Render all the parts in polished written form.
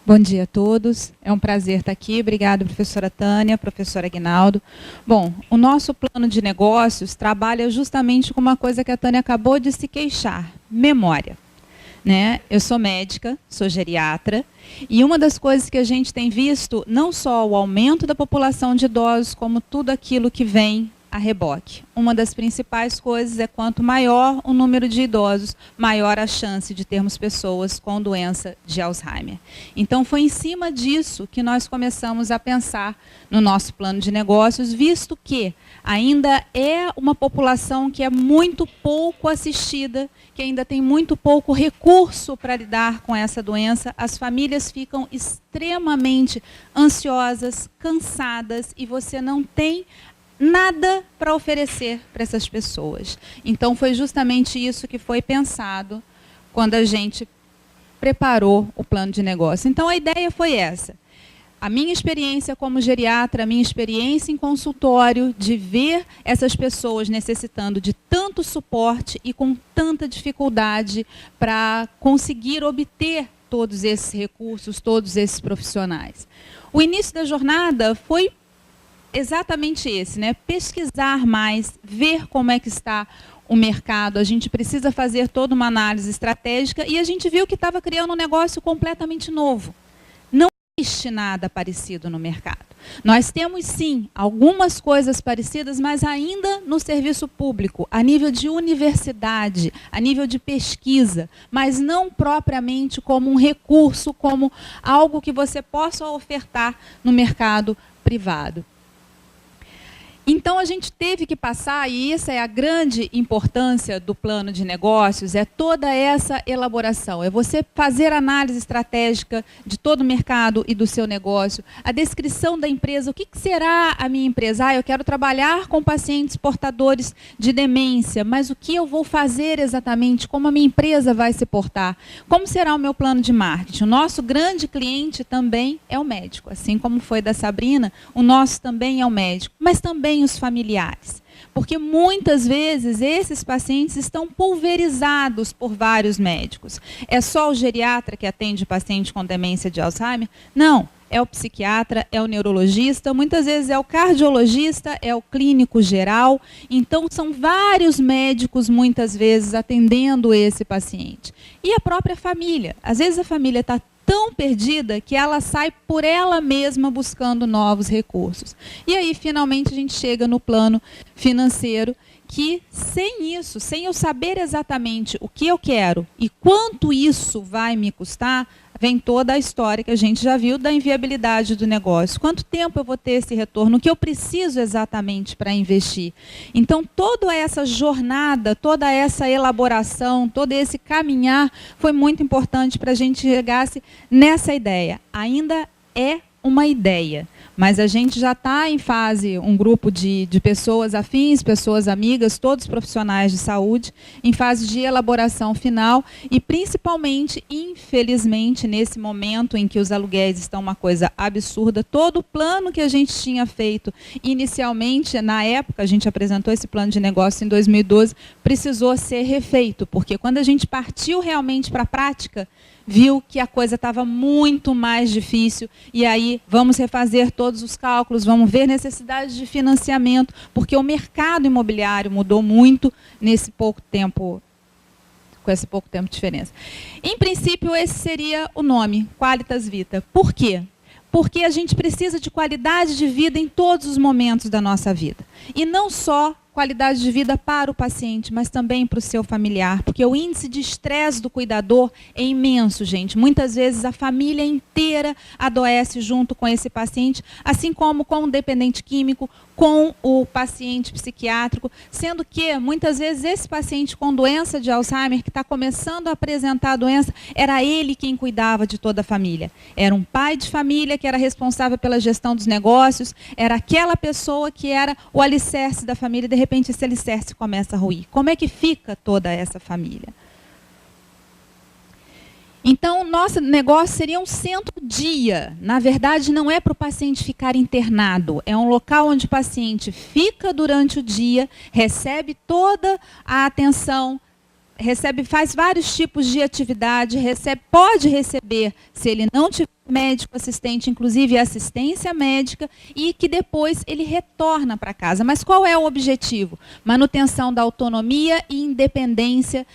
Bom dia a todos. É um prazer estar aqui. Obrigada, professora Tânia, professor Aguinaldo. Bom, o nosso plano de negócios trabalha justamente com uma coisa que a Tânia acabou de se queixar, memória. Né? Eu sou médica, sou geriatra, e uma das coisas que a gente tem visto, não só o aumento da população de idosos, como tudo aquilo que vem a reboque. Uma das principais coisas é quanto maior o número de idosos, maior a chance de termos pessoas com doença de Alzheimer. Então, foi em cima disso que nós começamos a pensar no nosso plano de negócios, visto que ainda é uma população que é muito pouco assistida, que ainda tem muito pouco recurso para lidar com essa doença. As famílias ficam extremamente ansiosas, cansadas, e você não tem nada para oferecer para essas pessoas. Então, foi justamente isso que foi pensado quando a gente preparou o plano de negócio. Então, a ideia foi essa. A minha experiência como geriatra, a minha experiência em consultório, de ver essas pessoas necessitando de tanto suporte e com tanta dificuldade para conseguir obter todos esses recursos, todos esses profissionais. O início da jornada foi exatamente esse, né? Pesquisar mais, ver como é que está o mercado. A gente precisa fazer toda uma análise estratégica e a gente viu que estava criando um negócio completamente novo. Não existe nada parecido no mercado. Nós temos, sim, algumas coisas parecidas, mas ainda no serviço público, a nível de universidade, a nível de pesquisa, mas não propriamente como um recurso, como algo que você possa ofertar no mercado privado. Então, a gente teve que passar, e essa é a grande importância do plano de negócios, é toda essa elaboração. É você fazer análise estratégica de todo o mercado e do seu negócio, a descrição da empresa, o que será a minha empresa? Eu quero trabalhar com pacientes portadores de demência, mas o que eu vou fazer exatamente? Como a minha empresa vai se portar? Como será o meu plano de marketing? O nosso grande cliente também é o médico, assim como foi da Sabrina, o nosso também é o médico, mas também os familiares, porque muitas vezes esses pacientes estão pulverizados por vários médicos. É só o geriatra que atende paciente com demência de Alzheimer? Não, é o psiquiatra, é o neurologista, muitas vezes é o cardiologista, é o clínico geral. Então, são vários médicos, muitas vezes, atendendo esse paciente. E a própria família. Às vezes a família está tão perdida que ela sai por ela mesma buscando novos recursos. E aí, finalmente, a gente chega no plano financeiro, que sem isso, sem eu saber exatamente o que eu quero e quanto isso vai me custar, vem toda a história que a gente já viu da inviabilidade do negócio. Quanto tempo eu vou ter esse retorno? O que eu preciso exatamente para investir? Então, toda essa jornada, toda essa elaboração, todo esse caminhar foi muito importante para a gente chegasse nessa ideia. Ainda é uma ideia, mas a gente já está em fase, um grupo de pessoas afins, pessoas amigas, todos profissionais de saúde, em fase de elaboração final e principalmente, infelizmente, nesse momento em que os aluguéis estão uma coisa absurda, todo o plano que a gente tinha feito inicialmente, na época, a gente apresentou esse plano de negócio em 2012, precisou ser refeito, porque quando a gente partiu realmente para a prática, viu que a coisa estava muito mais difícil e aí vamos refazer todos os cálculos, vamos ver necessidades de financiamento, porque o mercado imobiliário mudou muito nesse pouco tempo, com esse pouco tempo de diferença. Em princípio, esse seria o nome, Qualitas Vita. Por quê? Porque a gente precisa de qualidade de vida em todos os momentos da nossa vida. E não só qualidade de vida para o paciente, mas também para o seu familiar, porque o índice de estresse do cuidador é imenso, gente. Muitas vezes a família inteira adoece junto com esse paciente, assim como com o dependente químico, com o paciente psiquiátrico, sendo que muitas vezes esse paciente com doença de Alzheimer, que está começando a apresentar a doença, era ele quem cuidava de toda a família. Era um pai de família que era responsável pela gestão dos negócios, era aquela pessoa que era o alicerce da família, de repente esse alicerce começa a ruir. Como é que fica toda essa família? Então, nosso negócio seria um centro-dia. Na verdade, não é para o paciente ficar internado. É um local onde o paciente fica durante o dia, recebe toda a atenção, faz vários tipos de atividade, pode receber, se ele não tiver médico assistente, inclusive assistência médica, e que depois ele retorna para casa. Mas qual é o objetivo? Manutenção da autonomia e independência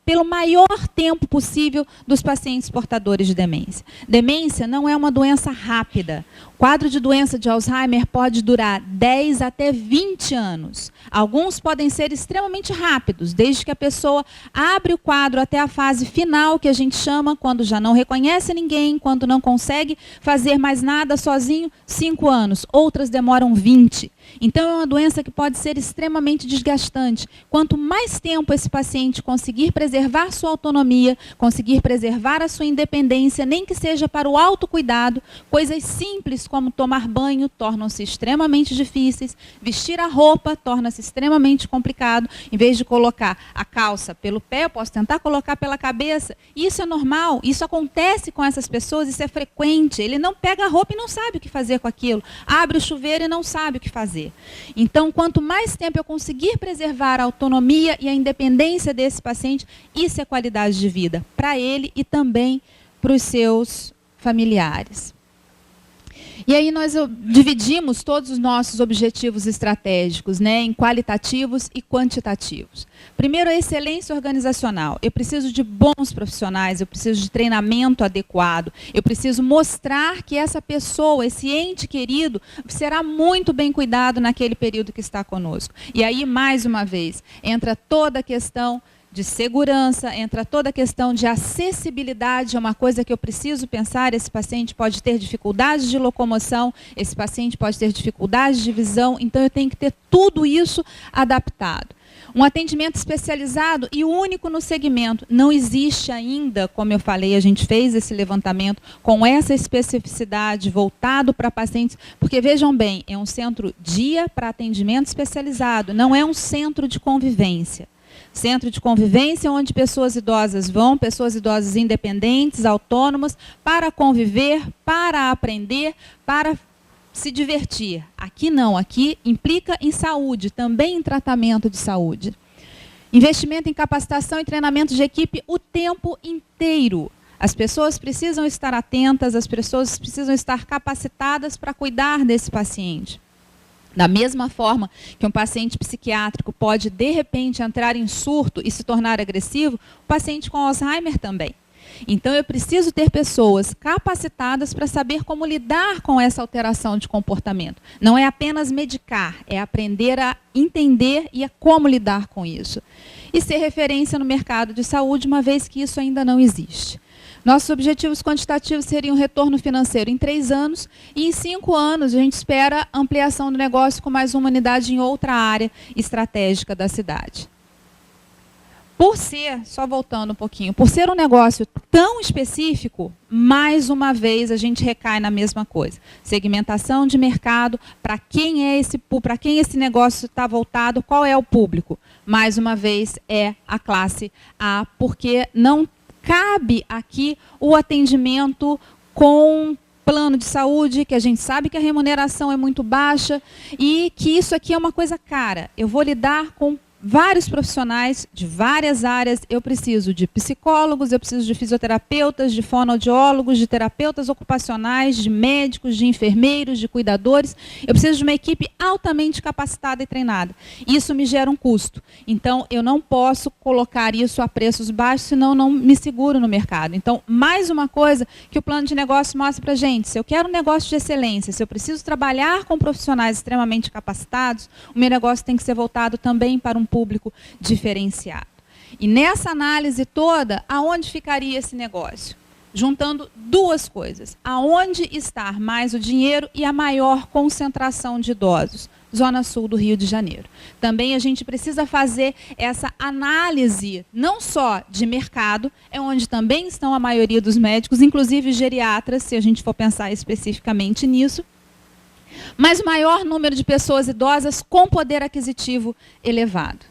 pelo maior tempo possível dos pacientes portadores de demência. Demência não é uma doença rápida. O quadro de doença de Alzheimer pode durar 10 até 20 anos. Alguns podem ser extremamente rápidos, desde que a pessoa abre o quadro até a fase final, que a gente chama, quando já não reconhece ninguém, quando não consegue fazer mais nada sozinho, 5 anos. Outras demoram 20. Então, é uma doença que pode ser extremamente desgastante. Quanto mais tempo esse paciente conseguir preservar sua autonomia, conseguir preservar a sua independência, nem que seja para o autocuidado, coisas simples como tomar banho tornam-se extremamente difíceis, vestir a roupa torna-se extremamente complicado. Em vez de colocar a calça pelo pé, eu posso tentar colocar pela cabeça. Isso é normal, isso acontece com essas pessoas, isso é frequente. Ele não pega a roupa e não sabe o que fazer com aquilo. Abre o chuveiro e não sabe o que fazer. Então, quanto mais tempo eu conseguir preservar a autonomia e a independência desse paciente, isso é qualidade de vida para ele e também para os seus familiares. E aí nós dividimos todos os nossos objetivos estratégicos, né, em qualitativos e quantitativos. Primeiro, a excelência organizacional. Eu preciso de bons profissionais, eu preciso de treinamento adequado, eu preciso mostrar que essa pessoa, esse ente querido, será muito bem cuidado naquele período que está conosco. E aí, mais uma vez, entra toda a questão de segurança, entra toda a questão de acessibilidade, é uma coisa que eu preciso pensar. Esse paciente pode ter dificuldades de locomoção, esse paciente pode ter dificuldades de visão, então eu tenho que ter tudo isso adaptado. Um atendimento especializado e único no segmento. Não existe ainda, como eu falei, a gente fez esse levantamento com essa especificidade voltado para pacientes, porque vejam bem, é um centro dia para atendimento especializado, não é um centro de convivência. Centro de convivência onde pessoas idosas vão, pessoas idosas independentes, autônomas, para conviver, para aprender, para se divertir. Aqui não, aqui implica em saúde, também em tratamento de saúde. Investimento em capacitação e treinamento de equipe o tempo inteiro. As pessoas precisam estar atentas, as pessoas precisam estar capacitadas para cuidar desse paciente. Da mesma forma que um paciente psiquiátrico pode, de repente, entrar em surto e se tornar agressivo, o paciente com Alzheimer também. Então, eu preciso ter pessoas capacitadas para saber como lidar com essa alteração de comportamento. Não é apenas medicar, é aprender a entender e a como lidar com isso. E ser referência no mercado de saúde, uma vez que isso ainda não existe. Nossos objetivos quantitativos seriam retorno financeiro em 3 anos e em 5 anos a gente espera ampliação do negócio com mais uma unidade em outra área estratégica da cidade. Por ser, só voltando um pouquinho, por ser um negócio tão específico, mais uma vez a gente recai na mesma coisa. Segmentação de mercado, para quem esse negócio está voltado, qual é o público? Mais uma vez é a classe A, porque não cabe aqui o atendimento com plano de saúde, que a gente sabe que a remuneração é muito baixa e que isso aqui é uma coisa cara. Eu vou lidar com vários profissionais de várias áreas, eu preciso de psicólogos, eu preciso de fisioterapeutas, de fonoaudiólogos, de terapeutas ocupacionais, de médicos, de enfermeiros, de cuidadores. Eu preciso de uma equipe altamente capacitada e treinada. Isso me gera um custo. Então, eu não posso colocar isso a preços baixos, senão não me seguro no mercado. Então, mais uma coisa que o plano de negócio mostra para a gente. Se eu quero um negócio de excelência, se eu preciso trabalhar com profissionais extremamente capacitados, o meu negócio tem que ser voltado também para um público diferenciado. E nessa análise toda, aonde ficaria esse negócio? Juntando duas coisas. Aonde está mais o dinheiro e a maior concentração de idosos? Zona Sul do Rio de Janeiro. Também a gente precisa fazer essa análise, não só de mercado, é onde também estão a maioria dos médicos, inclusive geriatras, se a gente for pensar especificamente nisso, mas o maior número de pessoas idosas com poder aquisitivo elevado.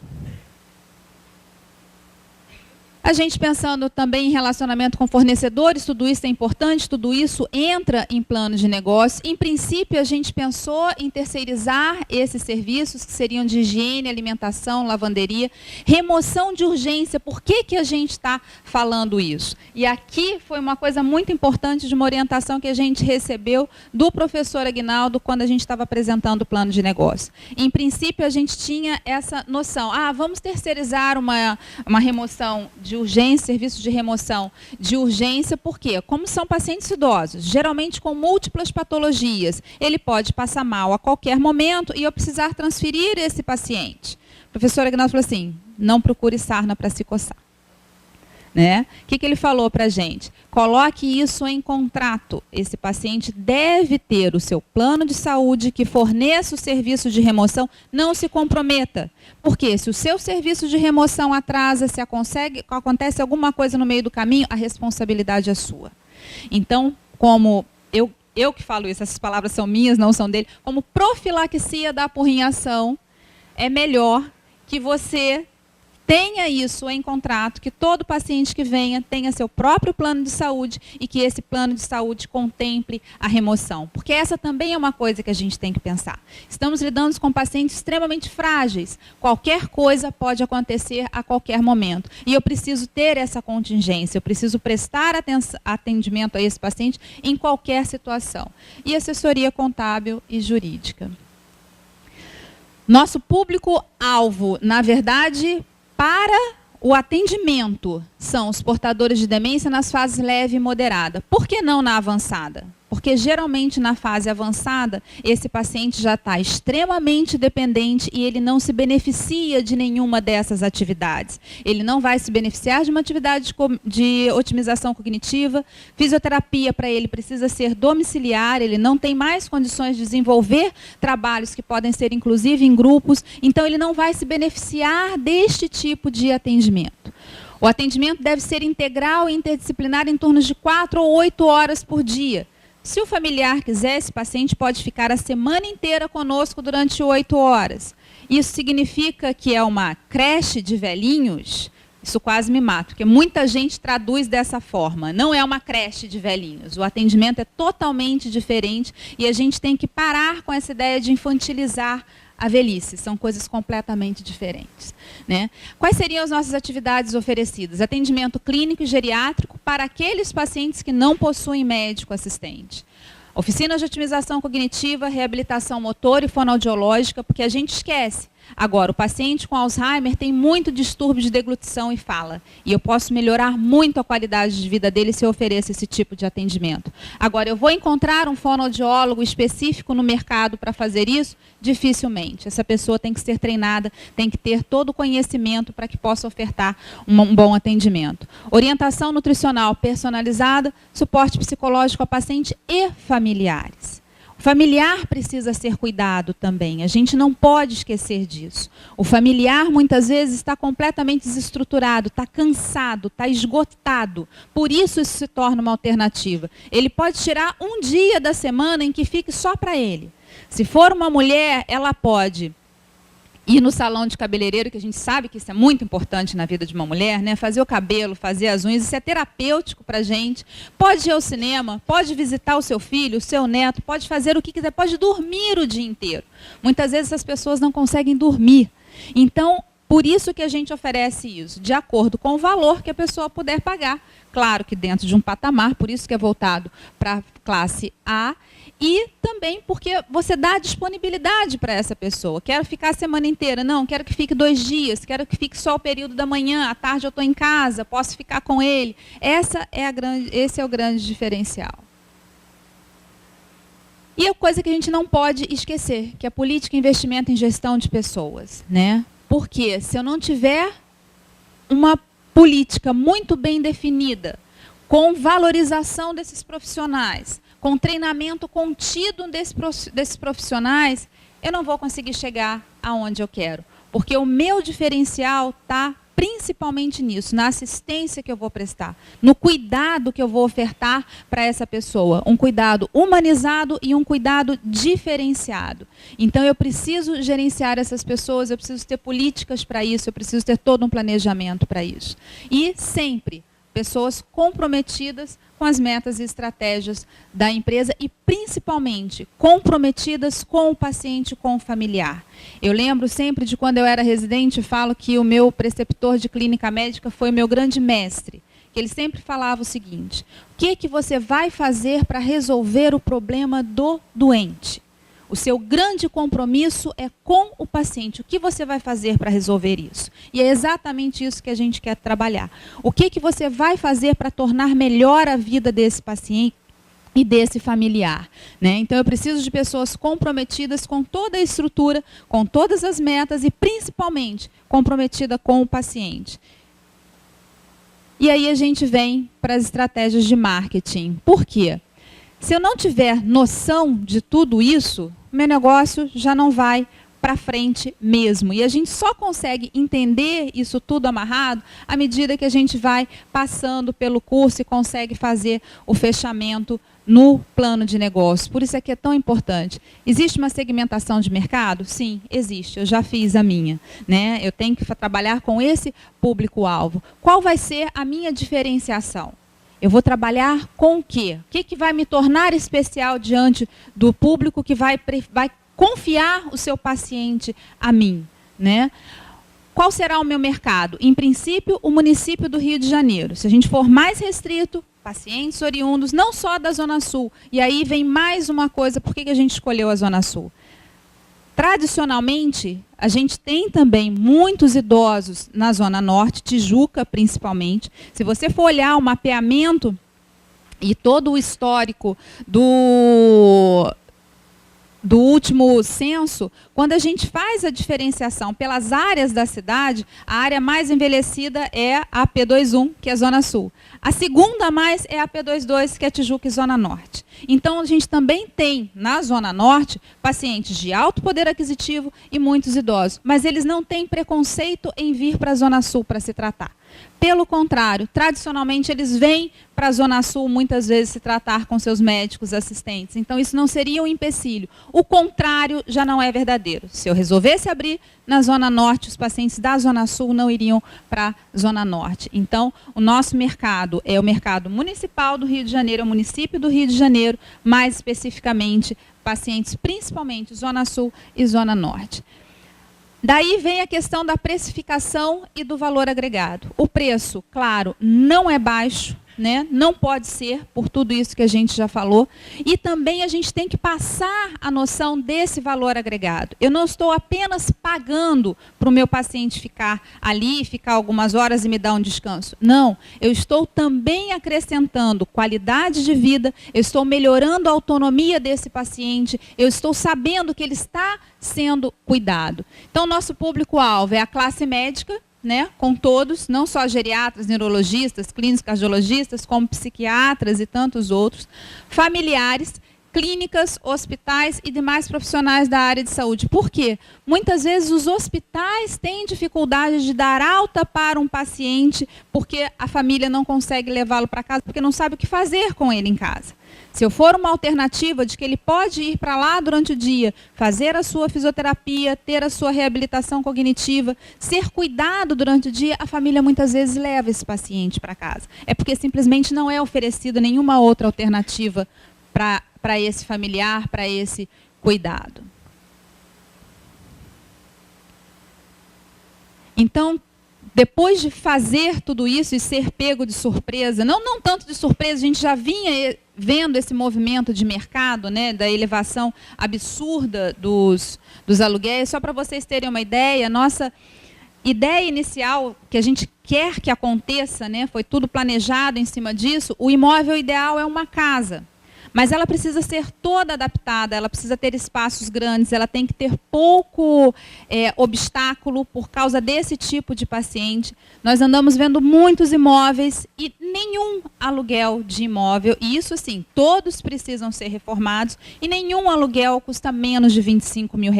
A gente pensando também em relacionamento com fornecedores, tudo isso é importante, tudo isso entra em plano de negócio. Em princípio, a gente pensou em terceirizar esses serviços, que seriam de higiene, alimentação, lavanderia, remoção de urgência. Por que a gente está falando isso? E aqui foi uma coisa muito importante de uma orientação que a gente recebeu do professor Aguinaldo quando a gente estava apresentando o plano de negócio. Em princípio, a gente tinha essa noção, vamos terceirizar uma remoção de urgência, serviço de remoção de urgência, por quê? Como são pacientes idosos, geralmente com múltiplas patologias, ele pode passar mal a qualquer momento e eu precisar transferir esse paciente. O professor Aguinaldo falou assim, não procure sarna para se coçar. Né? O que ele falou para a gente? Coloque isso em contrato. Esse paciente deve ter o seu plano de saúde que forneça o serviço de remoção. Não se comprometa. Porque se o seu serviço de remoção atrasa, se acontece alguma coisa no meio do caminho, a responsabilidade é sua. Então, como eu que falo isso, essas palavras são minhas, não são dele, como profilaxia da apurrinhação, é melhor que você tenha isso em contrato, que todo paciente que venha tenha seu próprio plano de saúde e que esse plano de saúde contemple a remoção. Porque essa também é uma coisa que a gente tem que pensar. Estamos lidando com pacientes extremamente frágeis. Qualquer coisa pode acontecer a qualquer momento. E eu preciso ter essa contingência, eu preciso prestar atendimento a esse paciente em qualquer situação. E assessoria contábil e jurídica. Nosso público-alvo, na verdade, para o atendimento, são os portadores de demência nas fases leve e moderada. Por que não na avançada? Porque geralmente na fase avançada, esse paciente já está extremamente dependente e ele não se beneficia de nenhuma dessas atividades. Ele não vai se beneficiar de uma atividade de otimização cognitiva, fisioterapia para ele precisa ser domiciliar, ele não tem mais condições de desenvolver trabalhos que podem ser inclusive em grupos, então ele não vai se beneficiar deste tipo de atendimento. O atendimento deve ser integral e interdisciplinar em torno de 4 ou 8 horas por dia. Se o familiar quiser, esse paciente pode ficar a semana inteira conosco durante 8 horas. Isso significa que é uma creche de velhinhos? Isso quase me mata, porque muita gente traduz dessa forma. Não é uma creche de velhinhos. O atendimento é totalmente diferente e a gente tem que parar com essa ideia de infantilizar a velhice. São coisas completamente diferentes. Né? Quais seriam as nossas atividades oferecidas? Atendimento clínico e geriátrico para aqueles pacientes que não possuem médico assistente. Oficinas de otimização cognitiva, reabilitação motor e fonoaudiológica, porque a gente esquece. Agora, o paciente com Alzheimer tem muito distúrbio de deglutição e fala. E eu posso melhorar muito a qualidade de vida dele se eu ofereço esse tipo de atendimento. Agora, eu vou encontrar um fonoaudiólogo específico no mercado para fazer isso? Dificilmente. Essa pessoa tem que ser treinada, tem que ter todo o conhecimento para que possa ofertar um bom atendimento. Orientação nutricional personalizada, suporte psicológico ao paciente e familiares. O familiar precisa ser cuidado também, a gente não pode esquecer disso. O familiar muitas vezes está completamente desestruturado, está cansado, está esgotado. Por isso se torna uma alternativa. Ele pode tirar um dia da semana em que fique só para ele. Se for uma mulher, ela pode ir no salão de cabeleireiro, que a gente sabe que isso é muito importante na vida de uma mulher, né? Fazer o cabelo, fazer as unhas, isso é terapêutico para a gente. Pode ir ao cinema, pode visitar o seu filho, o seu neto, pode fazer o que quiser, pode dormir o dia inteiro. Muitas vezes as pessoas não conseguem dormir. Então, por isso que a gente oferece isso, de acordo com o valor que a pessoa puder pagar. Claro que dentro de um patamar, por isso que é voltado para a classe A, e também porque você dá disponibilidade para essa pessoa. Quero ficar a semana inteira. Não, quero que fique 2 dias. Quero que fique só o período da manhã. À tarde eu estou em casa, posso ficar com ele. Esse é o grande diferencial. E a coisa que a gente não pode esquecer, que é a política de investimento em gestão de pessoas. Né? Porque se eu não tiver uma política muito bem definida, com valorização desses profissionais, com treinamento contínuo desses profissionais, eu não vou conseguir chegar aonde eu quero. Porque o meu diferencial está principalmente nisso, na assistência que eu vou prestar, no cuidado que eu vou ofertar para essa pessoa. Um cuidado humanizado e um cuidado diferenciado. Então, eu preciso gerenciar essas pessoas, eu preciso ter políticas para isso, eu preciso ter todo um planejamento para isso. E sempre pessoas comprometidas com as metas e estratégias da empresa e, principalmente, comprometidas com o paciente, com o familiar. Eu lembro sempre de quando eu era residente, falo que o meu preceptor de clínica médica foi o meu grande mestre, que ele sempre falava o seguinte: o que você vai fazer para resolver o problema do doente? O seu grande compromisso é com o paciente. O que você vai fazer para resolver isso? E é exatamente isso que a gente quer trabalhar. O que você vai fazer para tornar melhor a vida desse paciente e desse familiar, né? Então, eu preciso de pessoas comprometidas com toda a estrutura, com todas as metas e, principalmente, comprometida com o paciente. E aí a gente vem para as estratégias de marketing. Por quê? Se eu não tiver noção de tudo isso, meu negócio já não vai para frente mesmo. E a gente só consegue entender isso tudo amarrado à medida que a gente vai passando pelo curso e consegue fazer o fechamento no plano de negócio. Por isso é que é tão importante. Existe uma segmentação de mercado? Sim, existe. Eu já fiz a minha, né? Eu tenho que trabalhar com esse público-alvo. Qual vai ser a minha diferenciação? Eu vou trabalhar com o quê? O que vai me tornar especial diante do público que vai confiar o seu paciente a mim, né? Qual será o meu mercado? Em princípio, o município do Rio de Janeiro. Se a gente for mais restrito, pacientes oriundos, não só da Zona Sul. E aí vem mais uma coisa, por que a gente escolheu a Zona Sul? Tradicionalmente, a gente tem também muitos idosos na Zona Norte, Tijuca principalmente. Se você for olhar o mapeamento e todo o histórico do último censo, quando a gente faz a diferenciação pelas áreas da cidade, a área mais envelhecida é a P21, que é a Zona Sul. A segunda mais é a P22, que é Tijuca e Zona Norte. Então, a gente também tem, na Zona Norte, pacientes de alto poder aquisitivo e muitos idosos. Mas eles não têm preconceito em vir para a Zona Sul para se tratar. Pelo contrário, tradicionalmente, eles vêm para a Zona Sul, muitas vezes, se tratar com seus médicos assistentes. Então, isso não seria um empecilho. O contrário já não é verdadeiro. Se eu resolvesse abrir na Zona Norte, os pacientes da Zona Sul não iriam para a Zona Norte. Então, o nosso mercado é o mercado municipal do Rio de Janeiro, é o município do Rio de Janeiro, mais especificamente, pacientes principalmente Zona Sul e Zona Norte. Daí vem a questão da precificação e do valor agregado. O preço, claro, não é baixo, né? Não pode ser, por tudo isso que a gente já falou. E também a gente tem que passar a noção desse valor agregado. Eu não estou apenas pagando para o meu paciente ficar ali, ficar algumas horas e me dar um descanso. Não, eu estou também acrescentando qualidade de vida, eu estou melhorando a autonomia desse paciente, eu estou sabendo que ele está sendo cuidado. Então, nosso público-alvo é a classe médica, né, com todos, não só geriatras, neurologistas, clínicos cardiologistas, como psiquiatras e tantos outros, familiares, clínicas, hospitais e demais profissionais da área de saúde. Por quê? Muitas vezes os hospitais têm dificuldade de dar alta para um paciente porque a família não consegue levá-lo para casa, porque não sabe o que fazer com ele em casa. Se eu for uma alternativa de que ele pode ir para lá durante o dia, fazer a sua fisioterapia, ter a sua reabilitação cognitiva, ser cuidado durante o dia, a família muitas vezes leva esse paciente para casa. É porque simplesmente não é oferecida nenhuma outra alternativa para esse familiar, para esse cuidado. Então, depois de fazer tudo isso e ser pego de surpresa, não tanto de surpresa, a gente já vinha vendo esse movimento de mercado, né, da elevação absurda dos aluguéis. Só para vocês terem uma ideia, nossa ideia inicial, que a gente quer que aconteça, né, foi tudo planejado em cima disso, o imóvel ideal é uma casa. mas ela precisa ser toda adaptada, ela precisa ter espaços grandes, ela tem que ter pouco obstáculo por causa desse tipo de paciente. Nós andamos vendo muitos imóveis e nenhum aluguel de imóvel, e isso assim, todos precisam ser reformados, e nenhum aluguel custa menos de R$25 mil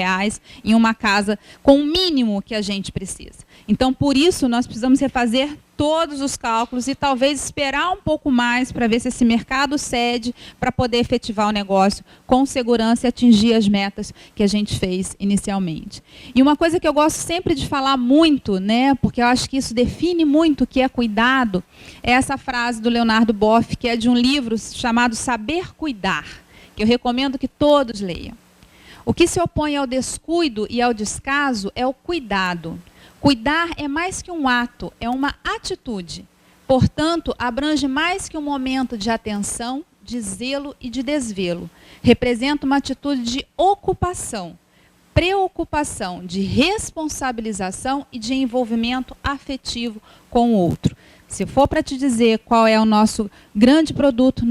em uma casa com o mínimo que a gente precisa. Então, por isso, nós precisamos refazer todos os cálculos e talvez esperar um pouco mais para ver se esse mercado cede para poder efetivar o negócio com segurança e atingir as metas que a gente fez inicialmente. E uma coisa que eu gosto sempre de falar muito, né, porque eu acho que isso define muito o que é cuidado, é essa frase do Leonardo Boff, que é de um livro chamado Saber Cuidar, que eu recomendo que todos leiam. O que se opõe ao descuido e ao descaso é o cuidado. Cuidar é mais que um ato, é uma atitude. Portanto, abrange mais que um momento de atenção, de zelo e de desvelo. Representa uma atitude de ocupação, preocupação, de responsabilização e de envolvimento afetivo com o outro. Se for para te dizer qual é o nosso grande produto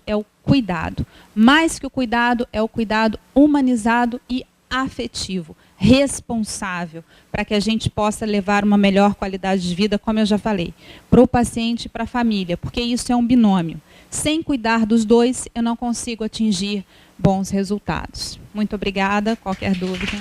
é o cuidado. Mais que o cuidado, é o cuidado humanizado e afetivo, responsável, para que a gente possa levar uma melhor qualidade de vida, como eu já falei, para o paciente e para a família, porque isso é um binômio. Sem cuidar dos dois, eu não consigo atingir bons resultados. Muito obrigada. Qualquer dúvida?